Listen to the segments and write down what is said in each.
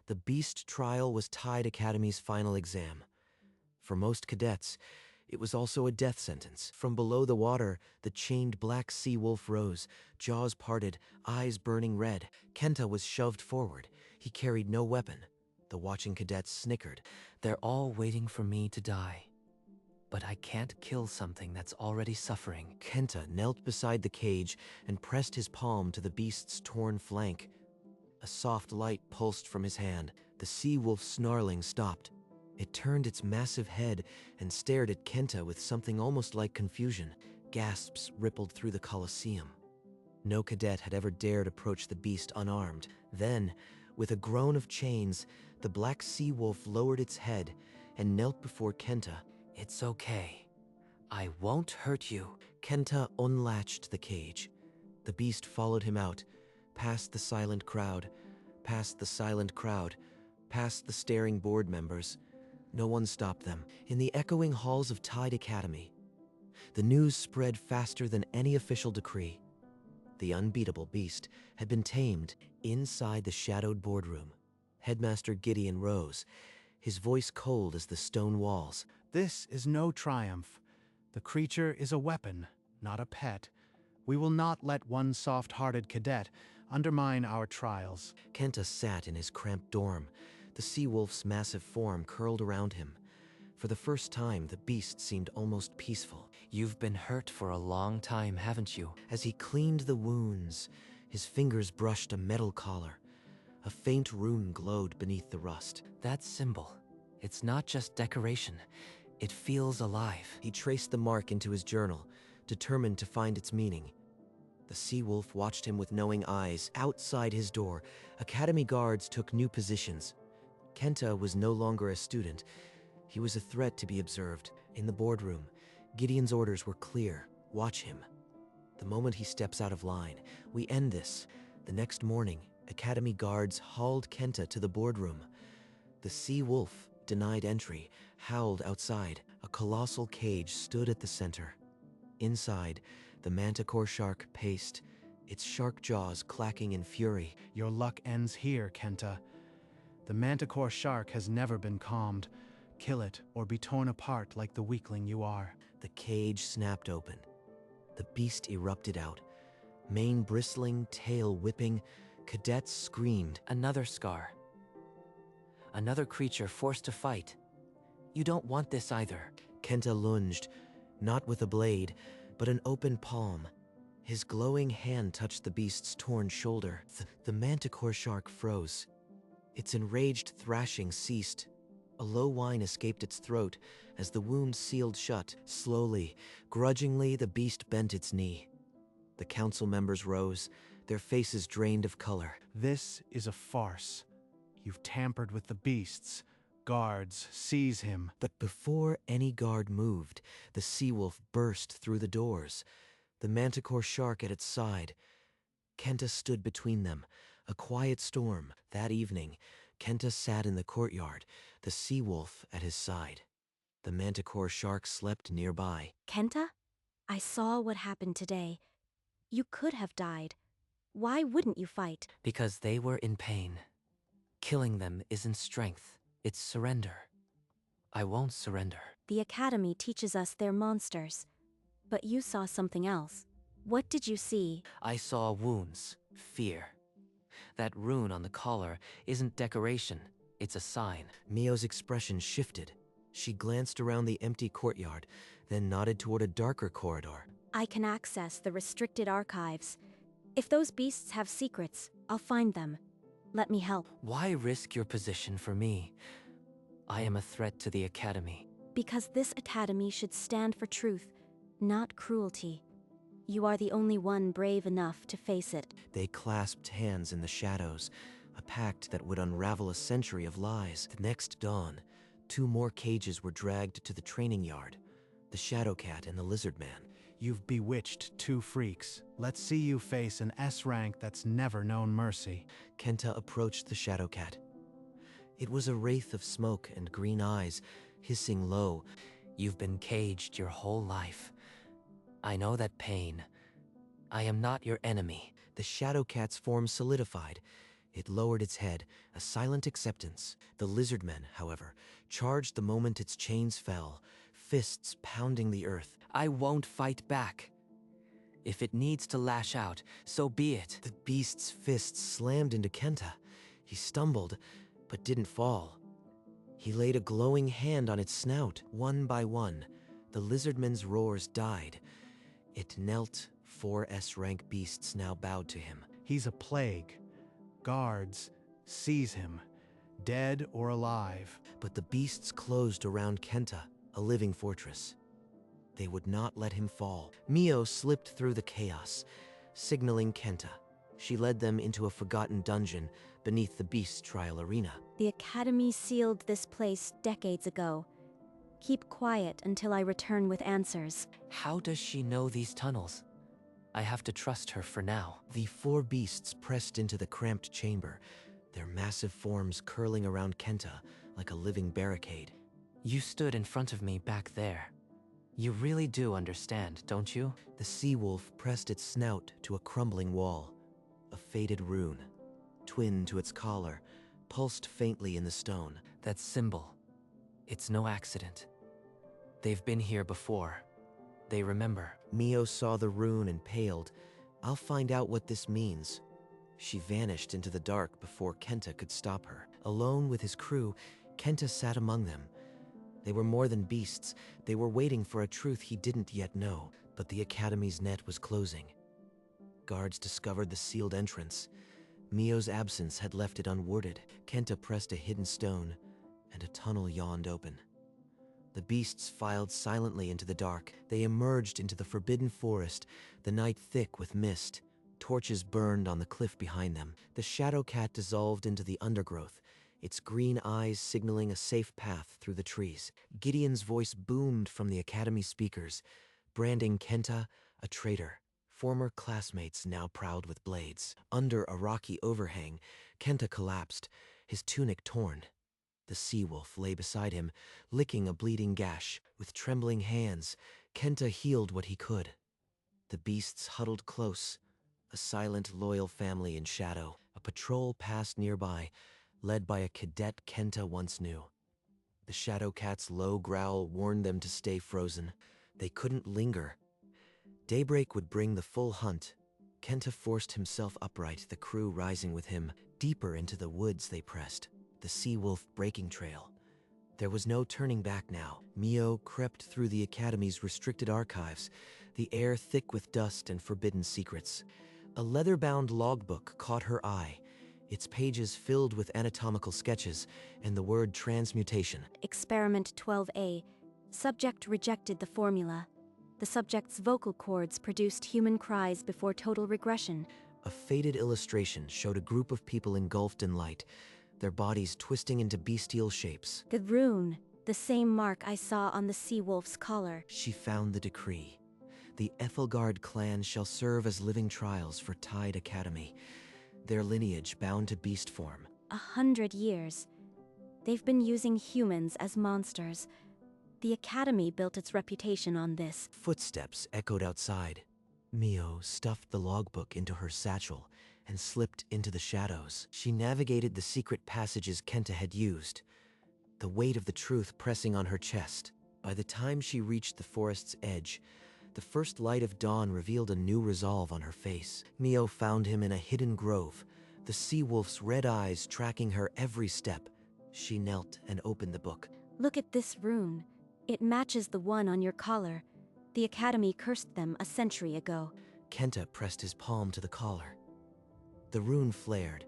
The Beast Trial was Tide Academy's final exam. For most cadets, it was also a death sentence. From below the water, the chained black sea wolf rose, jaws parted, eyes burning red. Kenta was shoved forward. He carried no weapon. The watching cadets snickered. They're all waiting for me to die. But I can't kill something that's already suffering. Kenta knelt beside the cage and pressed his palm to the beast's torn flank. A soft light pulsed from his hand. The sea wolf's snarling stopped. It turned its massive head and stared at Kenta with something almost like confusion. Gasps rippled through the Colosseum. No cadet had ever dared approach the beast unarmed. Then, with a groan of chains, the black sea wolf lowered its head and knelt before Kenta. It's okay. I won't hurt you. Kenta unlatched the cage. The beast followed him out, past the silent crowd, past the silent crowd, past the staring board members. No one stopped them. In the echoing halls of Tide Academy, the news spread faster than any official decree. The unbeatable beast had been tamed inside the shadowed boardroom. Headmaster Gideon rose, his voice cold as the stone walls. This is no triumph. The creature is a weapon, not a pet. We will not let one soft-hearted cadet undermine our trials. Kenta sat in his cramped dorm. The sea wolf's massive form curled around him. For the first time, the beast seemed almost peaceful. You've been hurt for a long time, haven't you? As he cleaned the wounds, his fingers brushed a metal collar. A faint rune glowed beneath the rust. That symbol, it's not just decoration. It feels alive. He traced the mark into his journal, determined to find its meaning. The sea wolf watched him with knowing eyes. Outside his door, academy guards took new positions. Kenta was no longer a student. He was a threat to be observed. In the boardroom, Gideon's orders were clear. Watch him. The moment he steps out of line, we end this. The next morning, academy guards hauled Kenta to the boardroom. The sea wolf, denied entry, howled outside. A colossal cage stood at the center. Inside, the manticore shark paced, its shark jaws clacking in fury. Your luck ends here, Kenta. The manticore shark has never been calmed. Kill it or be torn apart like the weakling you are. The cage snapped open. The beast erupted out. Mane bristling, tail whipping, cadets screamed. Another scar. Another creature forced to fight. You don't want this either. Kenta lunged, not with a blade, but an open palm. His glowing hand touched the beast's torn shoulder. The manticore shark froze. Its enraged thrashing ceased. A low whine escaped its throat as the wound sealed shut. Slowly, grudgingly, the beast bent its knee. The council members rose, their faces drained of color. This is a farce. You've tampered with the beasts. Guards, seize him. But before any guard moved, the sea wolf burst through the doors, the manticore shark at its side. Kenta stood between them, a quiet storm. That evening, Kenta sat in the courtyard, the sea wolf at his side. The manticore shark slept nearby. Kenta, I saw what happened today. You could have died. Why wouldn't you fight? Because they were in pain. Killing them isn't strength, it's surrender. I won't surrender. The academy teaches us they're monsters. But you saw something else. What did you see? I saw wounds, fear. That rune on the collar isn't decoration, it's a sign. Mio's expression shifted. She glanced around the empty courtyard, then nodded toward a darker corridor. I can access the restricted archives. If those beasts have secrets, I'll find them. Let me help. Why risk your position for me? I am a threat to the academy. Because this academy should stand for truth, not cruelty. You are the only one brave enough to face it. They clasped hands in the shadows, a pact that would unravel a century of lies. The next dawn, 2 more cages were dragged to the training yard, the Shadow Cat and the Lizard Man. You've bewitched 2 freaks. Let's see you face an S rank that's never known mercy. Kenta approached the Shadow Cat. It was a wraith of smoke and green eyes, hissing low. You've been caged your whole life. I know that pain. I am not your enemy. The Shadow Cat's form solidified. It lowered its head, a silent acceptance. The lizardmen, however, charged the moment its chains fell, fists pounding the earth. I won't fight back. If it needs to lash out, so be it. The beast's fists slammed into Kenta. He stumbled, but didn't fall. He laid a glowing hand on its snout. One by one, the lizardman's roars died. It knelt. 4 S-rank beasts now bowed to him. He's a plague. Guards, seize him, dead or alive. But the beasts closed around Kenta, a living fortress. They would not let him fall. Mio slipped through the chaos, signaling Kenta. She led them into a forgotten dungeon beneath the beast trial arena. The Academy sealed this place decades ago. Keep quiet until I return with answers. How does she know these tunnels? I have to trust her for now. The 4 beasts pressed into the cramped chamber, their massive forms curling around Kenta like a living barricade. You stood in front of me back there. You really do understand, don't you? The sea wolf pressed its snout to a crumbling wall. A faded rune, twin to its collar, pulsed faintly in the stone. That symbol. It's no accident. They've been here before. They remember. Mio saw the rune and paled. I'll find out what this means. She vanished into the dark before Kenta could stop her. Alone with his crew, Kenta sat among them. They were more than beasts. They were waiting for a truth he didn't yet know. But the Academy's net was closing. Guards discovered the sealed entrance. Mio's absence had left it unwarded. Kenta pressed a hidden stone, and a tunnel yawned open. The beasts filed silently into the dark. They emerged into the forbidden forest, the night thick with mist. Torches burned on the cliff behind them. The shadow cat dissolved into the undergrowth, its green eyes signaling a safe path through the trees. Gideon's voice boomed from the Academy speakers, branding Kenta a traitor. Former classmates now prowled with blades. Under a rocky overhang, Kenta collapsed, his tunic torn. The sea wolf lay beside him, licking a bleeding gash. With trembling hands, Kenta healed what he could. The beasts huddled close, a silent, loyal family in shadow. A patrol passed nearby, led by a cadet Kenta once knew. The shadow cat's low growl warned them to stay frozen. They couldn't linger. Daybreak would bring the full hunt. Kenta forced himself upright, the crew rising with him. Deeper into the woods they pressed, the sea wolf breaking trail. There was no turning back now. Mio crept through the Academy's restricted archives, the air thick with dust and forbidden secrets. A leather-bound logbook caught her eye, its pages filled with anatomical sketches and the word transmutation. Experiment 12A. Subject rejected the formula. The subject's vocal cords produced human cries before total regression. A faded illustration showed a group of people engulfed in light, their bodies twisting into bestial shapes. The rune, the same mark I saw on the sea wolf's collar. She found the decree. The Ethelgard clan shall serve as living trials for Tide Academy, their lineage bound to beast form. 100 years. They've been using humans as monsters. The Academy built its reputation on this. Footsteps echoed outside. Mio stuffed the logbook into her satchel and slipped into the shadows. She navigated the secret passages Kenta had used, the weight of the truth pressing on her chest. By the time she reached the forest's edge, the first light of dawn revealed a new resolve on her face. Mio found him in a hidden grove, the sea wolf's red eyes tracking her every step. She knelt and opened the book. Look at this rune. It matches the one on your collar. The Academy cursed them a century ago. Kenta pressed his palm to the collar. The rune flared,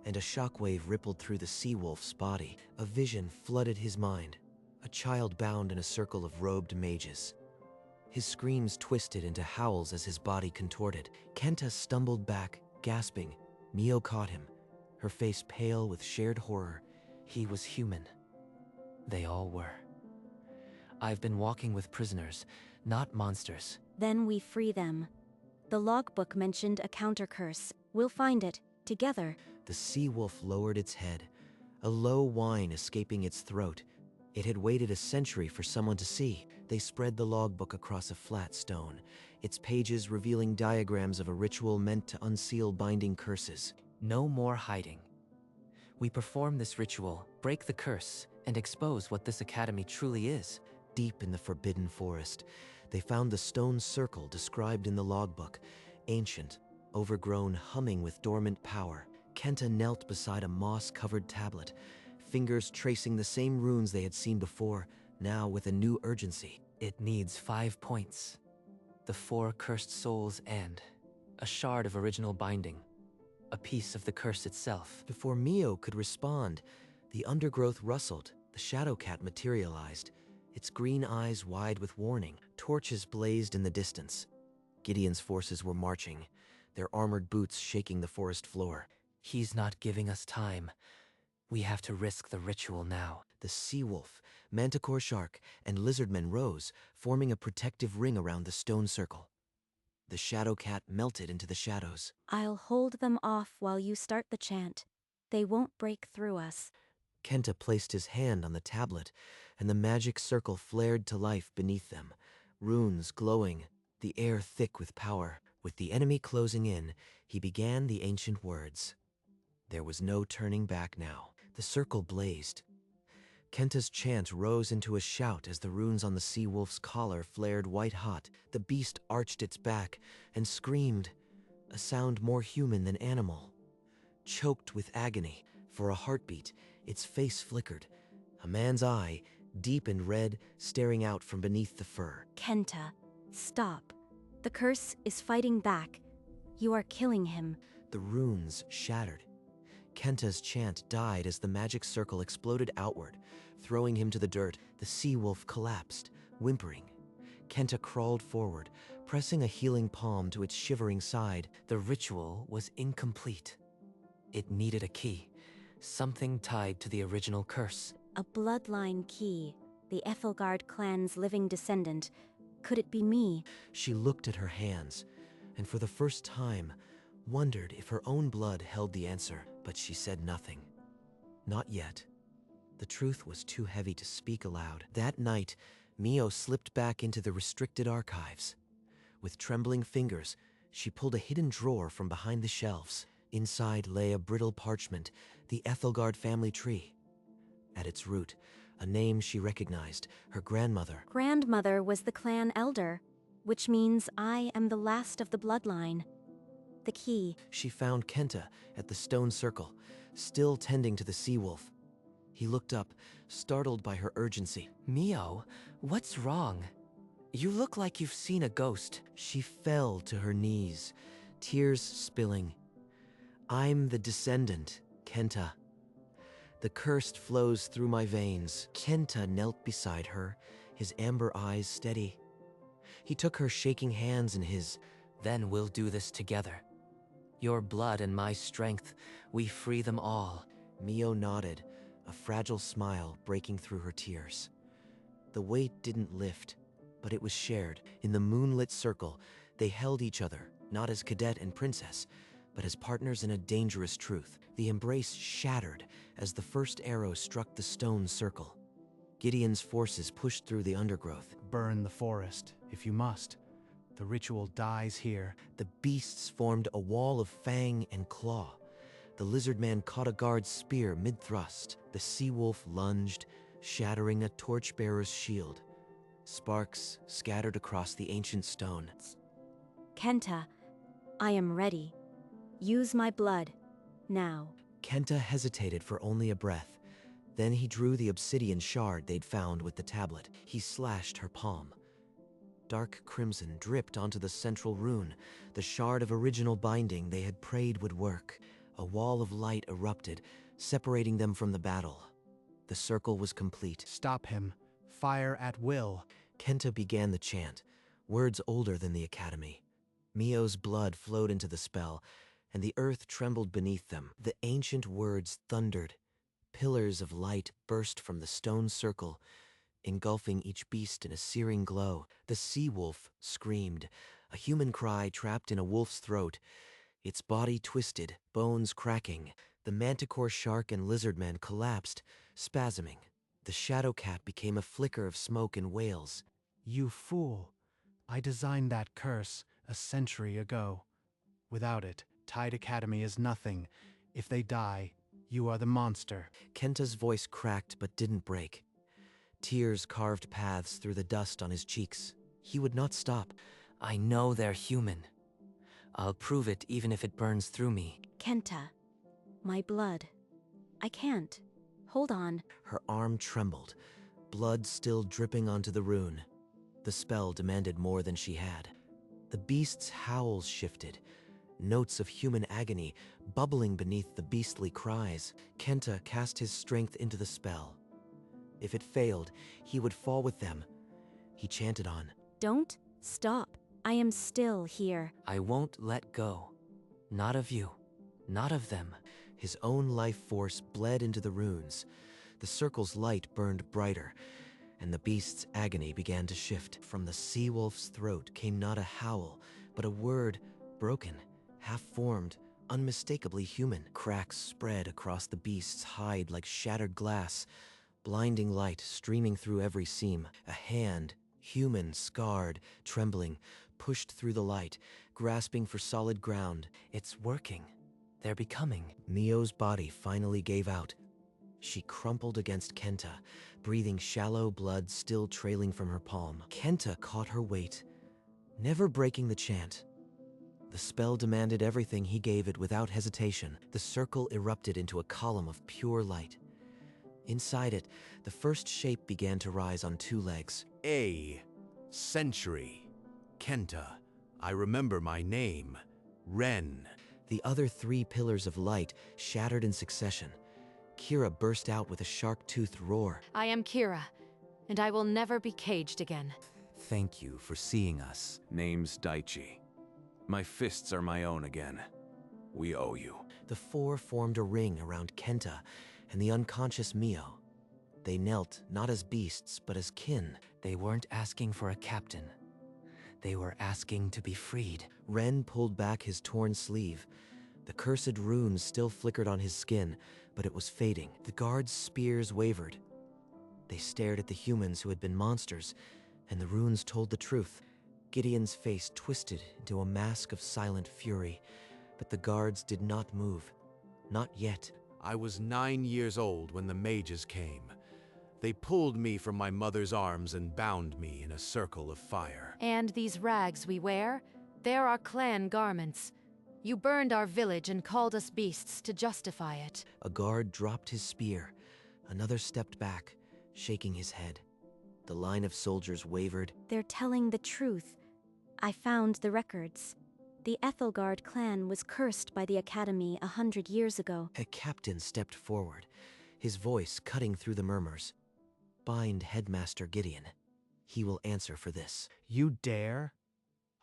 and a shockwave rippled through the sea wolf's body. A vision flooded his mind, a child bound in a circle of robed mages. His screams twisted into howls as his body contorted. Kenta stumbled back, gasping. Mio caught him, her face pale with shared horror. He was human. They all were. I've been walking with prisoners, not monsters. Then we free them. The logbook mentioned a counter curse. We'll find it, together. The sea wolf lowered its head, a low whine escaping its throat. It had waited a century for someone to see. They spread the logbook across a flat stone, its pages revealing diagrams of a ritual meant to unseal binding curses. No more hiding. We perform this ritual, break the curse, and expose what this academy truly is. Deep in the forbidden forest, they found the stone circle described in the logbook, ancient, overgrown, humming with dormant power. Kenta knelt beside a moss-covered tablet, fingers tracing the same runes they had seen before, now with a new urgency. It needs 5 points. The 4 cursed souls and a shard of original binding. A piece of the curse itself. Before Mio could respond, the undergrowth rustled, the shadow cat materialized, its green eyes wide with warning. Torches blazed in the distance. Gideon's forces were marching, their armored boots shaking the forest floor. He's not giving us time. We have to risk the ritual now. The sea wolf, manticore shark, and lizardmen rose, forming a protective ring around the stone circle. The shadow cat melted into the shadows. I'll hold them off while you start the chant. They won't break through us. Kenta placed his hand on the tablet, and the magic circle flared to life beneath them, runes glowing, the air thick with power. With the enemy closing in, he began the ancient words. There was no turning back now. The circle blazed. Kenta's chant rose into a shout as the runes on the sea wolf's collar flared white-hot. The beast arched its back and screamed, a sound more human than animal. Choked with agony, for a heartbeat, its face flickered, a man's eye, deep and red, staring out from beneath the fur. Kenta, stop. The curse is fighting back. You are killing him. The runes shattered. Kenta's chant died as the magic circle exploded outward, throwing him to the dirt. The sea wolf collapsed, whimpering. Kenta crawled forward, pressing a healing palm to its shivering side. The ritual was incomplete. It needed a key, something tied to the original curse. A bloodline key, the Ethelgard clan's living descendant. Could it be me? She looked at her hands, and for the first time, wondered if her own blood held the answer, but she said nothing. Not yet. The truth was too heavy to speak aloud. That night, Mio slipped back into the restricted archives. With trembling fingers, she pulled a hidden drawer from behind the shelves. Inside lay a brittle parchment, the Ethelgard family tree. At its root, a name she recognized, her grandmother. Grandmother was the clan elder, which means I am the last of the bloodline. The key. She found Kenta at the stone circle, still tending to the sea wolf. He looked up, startled by her urgency. Mio, what's wrong? You look like you've seen a ghost. She fell to her knees, tears spilling. I'm the descendant, Kenta. The cursed flows through my veins. Kenta knelt beside her, his amber eyes steady. He took her shaking hands in his. Then we'll do this together. Your blood and my strength, we free them all. Mio nodded, a fragile smile breaking through her tears. The weight didn't lift, but it was shared. In the moonlit circle, they held each other, not as cadet and princess, but as partners in a dangerous truth. The embrace shattered as the first arrow struck the stone circle. Gideon's forces pushed through the undergrowth. Burn the forest, if you must. The ritual dies here. The beasts formed a wall of fang and claw. The lizard man caught a guard's spear mid-thrust. The sea wolf lunged, shattering a torchbearer's shield. Sparks scattered across the ancient stone. Kenta, I am ready. Use my blood. Now. Kenta hesitated for only a breath. Then he drew the obsidian shard they'd found with the tablet. He slashed her palm. Dark crimson dripped onto the central rune, the shard of original binding they had prayed would work. A wall of light erupted, separating them from the battle. The circle was complete. Stop him. Fire at will. Kenta began the chant, words older than the academy. Mio's blood flowed into the spell, and the earth trembled beneath them. The ancient words thundered. Pillars of light burst from the stone circle, engulfing each beast in a searing glow. The sea wolf screamed, a human cry trapped in a wolf's throat. Its body twisted, bones cracking. The manticore shark and lizardman collapsed, spasming. The shadow cat became a flicker of smoke and wails. You fool. I designed that curse a century ago. Without it, Tide Academy is nothing. If they die, You are the monster. Kenta's voice cracked but didn't break. Tears carved paths through the dust on his cheeks. He would not stop. I know they're human. I'll prove it even if it burns through me. Kenta, my blood. I can't. Hold on. Her arm trembled, blood still dripping onto the rune. The spell demanded more than she had. The beast's howls shifted, notes of human agony bubbling beneath the beastly cries. Kenta cast his strength into the spell. If it failed, he would fall with them. He chanted on. Don't stop. I am still here. I won't let go. Not of you. Not of them. His own life force bled into the runes. The circle's light burned brighter, and the beast's agony began to shift. From the sea wolf's throat came not a howl, but a word, broken, half-formed, unmistakably human. Cracks spread across the beast's hide like shattered glass, blinding light streaming through every seam. A hand, human, scarred, trembling, pushed through the light, grasping for solid ground. It's working. They're becoming. Mio's body finally gave out. She crumpled against Kenta, breathing shallow blood still trailing from her palm. Kenta caught her weight, never breaking the chant. The spell demanded everything he gave it without hesitation. The circle erupted into a column of pure light. Inside it, the first shape began to rise on two legs. A century. Kenta. I remember my name. Ren. The other three pillars of light shattered in succession. Kira burst out with a shark-toothed roar. I am Kira, and I will never be caged again. Thank you for seeing us. Name's Daichi. My fists are my own again. We owe you. The four formed a ring around Kenta and the unconscious Mio. They knelt not as beasts, but as kin. They weren't asking for a captain. They were asking to be freed. Ren pulled back his torn sleeve. The cursed runes still flickered on his skin, but it was fading. The guards' spears wavered. They stared at the humans who had been monsters, and the runes told the truth. Gideon's face twisted into a mask of silent fury, but the guards did not move. Not yet. I was 9 years old when the mages came. They pulled me from my mother's arms and bound me in a circle of fire. And these rags we wear, they're our clan garments. You burned our village and called us beasts to justify it. A guard dropped his spear. Another stepped back, shaking his head. The line of soldiers wavered. They're telling the truth. I found the records. The Ethelgard clan was cursed by the Academy 100 years ago. A captain stepped forward, his voice cutting through the murmurs. Bind Headmaster Gideon. He will answer for this. You dare?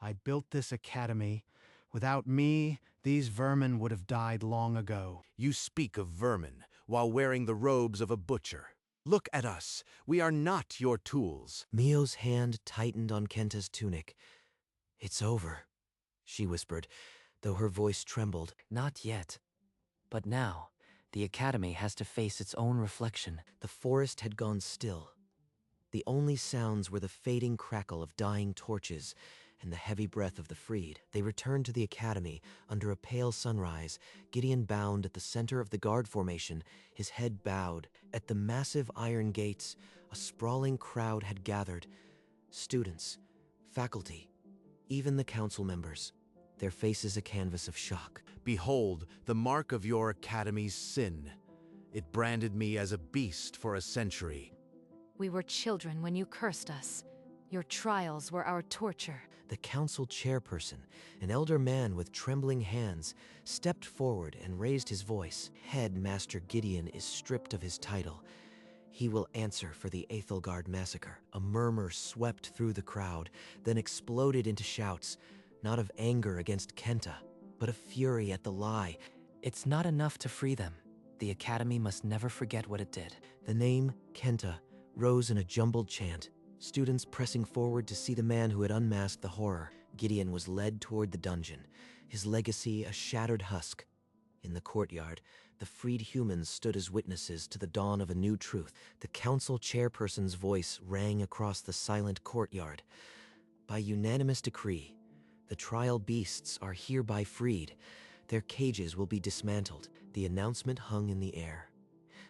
I built this academy. Without me, these vermin would have died long ago. You speak of vermin while wearing the robes of a butcher. Look at us. We are not your tools. Mio's hand tightened on Kenta's tunic. It's over, she whispered, though her voice trembled. Not yet. But now, the Academy has to face its own reflection. The forest had gone still. The only sounds were the fading crackle of dying torches and the heavy breath of the freed. They returned to the Academy under a pale sunrise, Gideon bound at the center of the guard formation, his head bowed. At the massive iron gates, a sprawling crowd had gathered. Students, faculty, even the council members, their faces a canvas of shock. Behold, the mark of your Academy's sin. It branded me as a beast for a century. We were children when you cursed us. Your trials were our torture. The council chairperson, an elder man with trembling hands, stepped forward and raised his voice. Headmaster Gideon is stripped of his title. He will answer for the Ethelgard massacre. A murmur swept through the crowd, then exploded into shouts, not of anger against Kenta, but of fury at the lie. It's not enough to free them. The Academy must never forget what it did. The name, Kenta, rose in a jumbled chant, students pressing forward to see the man who had unmasked the horror. Gideon was led toward the dungeon, his legacy a shattered husk. In the courtyard, the freed humans stood as witnesses to the dawn of a new truth. The council chairperson's voice rang across the silent courtyard. By unanimous decree, the trial beasts are hereby freed. Their cages will be dismantled. The announcement hung in the air.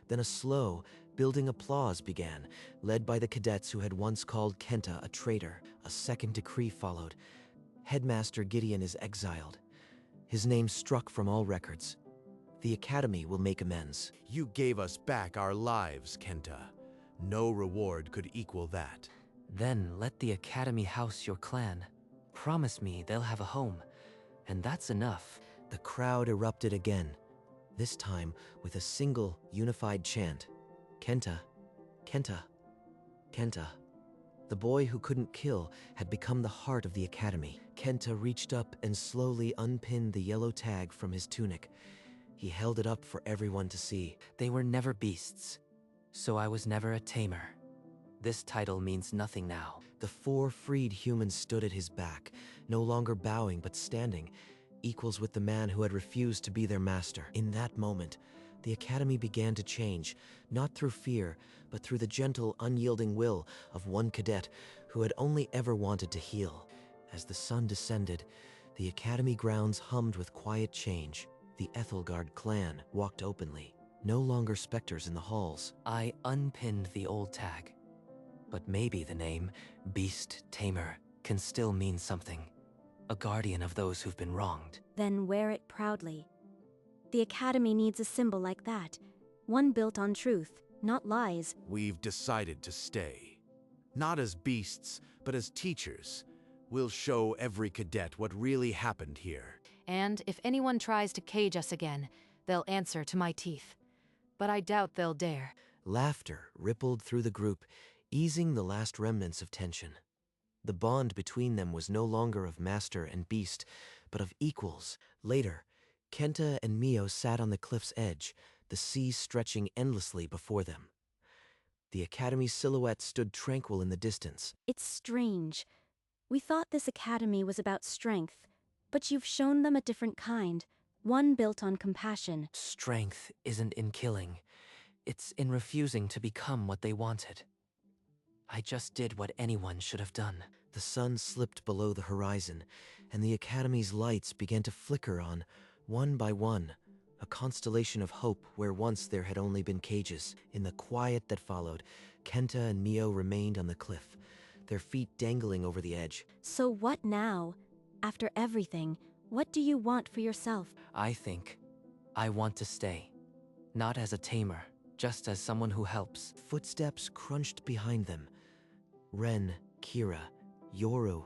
Then a slow, building applause began, led by the cadets who had once called Kenta a traitor. A second decree followed. Headmaster Gideon is exiled. His name struck from all records. The Academy will make amends. You gave us back our lives, Kenta. No reward could equal that. Then let the Academy house your clan. Promise me they'll have a home, and that's enough. The crowd erupted again, this time with a single, unified chant. Kenta, Kenta, Kenta. The boy who couldn't kill had become the heart of the Academy. Kenta reached up and slowly unpinned the yellow tag from his tunic. He held it up for everyone to see. They were never beasts, so I was never a tamer. This title means nothing now. The 4 freed humans stood at his back, no longer bowing but standing, equals with the man who had refused to be their master. In that moment, the Academy began to change, not through fear, but through the gentle, unyielding will of one cadet who had only ever wanted to heal. As the sun descended, the Academy grounds hummed with quiet change. The Ethelgard clan walked openly, no longer specters in the halls. I unpinned the old tag, but maybe the name, Beast Tamer, can still mean something. A guardian of those who've been wronged. Then wear it proudly. The Academy needs a symbol like that, one built on truth, not lies. We've decided to stay. Not as beasts, but as teachers. We'll show every cadet what really happened here. And if anyone tries to cage us again, they'll answer to my teeth. But I doubt they'll dare. Laughter rippled through the group, easing the last remnants of tension. The bond between them was no longer of master and beast, but of equals. Later, Kenta and Mio sat on the cliff's edge, the sea stretching endlessly before them. The Academy's silhouette stood tranquil in the distance. It's strange. We thought this Academy was about strength, but you've shown them a different kind, one built on compassion. Strength isn't in killing. It's in refusing to become what they wanted. I just did what anyone should have done. The sun slipped below the horizon, and the Academy's lights began to flicker on, one by one, a constellation of hope where once there had only been cages. In the quiet that followed, Kenta and Mio remained on the cliff, their feet dangling over the edge. So what now? After everything, what do you want for yourself? I think I want to stay. Not as a tamer, just as someone who helps. Footsteps crunched behind them. Ren, Kira, Yoru,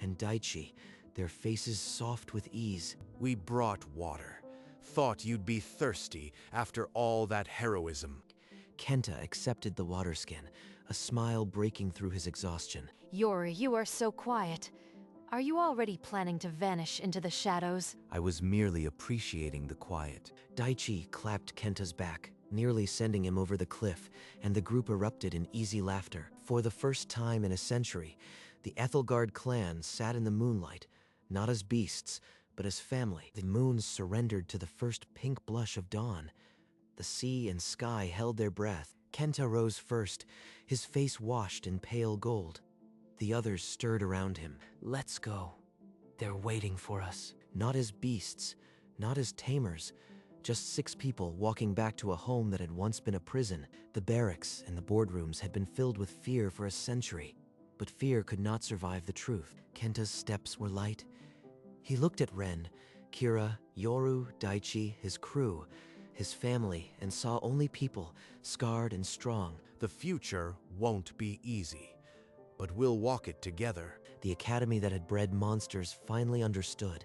and Daichi, their faces soft with ease. We brought water. Thought you'd be thirsty after all that heroism. Kenta accepted the water skin, a smile breaking through his exhaustion. Yori, you are so quiet. Are you already planning to vanish into the shadows? I was merely appreciating the quiet. Daichi clapped Kenta's back, nearly sending him over the cliff, and the group erupted in easy laughter. For the first time in a century, the Ethelgard clan sat in the moonlight, not as beasts, but as family. The moon surrendered to the first pink blush of dawn. The sea and sky held their breath. Kenta rose first, his face washed in pale gold. The others stirred around him. Let's go. They're waiting for us. Not as beasts, not as tamers, just 6 people walking back to a home that had once been a prison. The barracks and the boardrooms had been filled with fear for a century, but fear could not survive the truth. Kenta's steps were light. He looked at Ren, Kira, Yoru, Daichi, his crew, his family, and saw only people, scarred and strong. The future won't be easy, but we'll walk it together. The Academy that had bred monsters finally understood.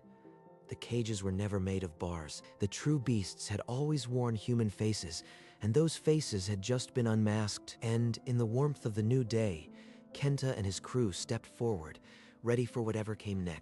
The cages were never made of bars. The true beasts had always worn human faces, and those faces had just been unmasked. And in the warmth of the new day, Kenta and his crew stepped forward, ready for whatever came next.